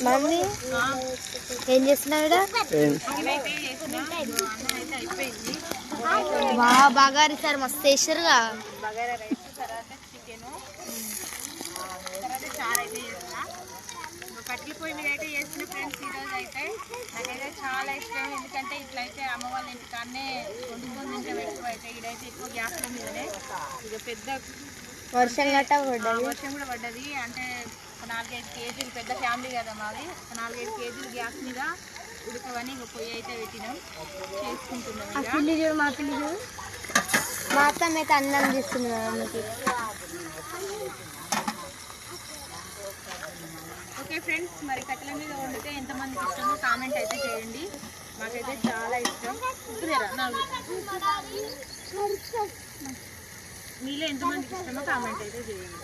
Mummy ఏం చేస్తున్నావు? Bagara sir మస్తు వేసారుగా. బగారా రైస్ తర్వాత చికెను తర్వాత చారు అయితే చేస్తా. కట్టెల పొయ్యి మీద అయితే చేసిన ఫ్రెండ్స్ ఈరోజు అయితే నాకైతే చాలా ఇష్టం. ఎందుకంటే ఇట్లయితే అమ్మ వాళ్ళ ఇంటికాడనే వండుకొని తింటాం ఎక్కువ. అయితే ఇదైతే ఎక్కువ గ్యాస్ల మీదనే. ఇక పెద్ద వర్షం గట్ట పడ్డది, వర్షం కూడా పడ్డది. అంటే 4-5 కేజీలు పెద్ద ఫ్యామిలీ కదా మాది. 4-5 కేజీలు గ్యాస్ మీద ఉడకవని ఇక పొయ్యి అయితే పెట్టినాం, చేసుకుంటున్నాం. మా అత్తమ్మ అయితే అన్నం చేస్తుంది మమ్మీకి. ఓకే ఫ్రెండ్స్, మరి కట్టెల మీద వండితే ఎంతమందికి ఇష్టమో కామెంట్ అయితే చేయండి. మాకైతే చాలా ఇష్టం. మీలో ఎంతమందికి ఇష్టమో కామెంట్ అయితే చేయండి.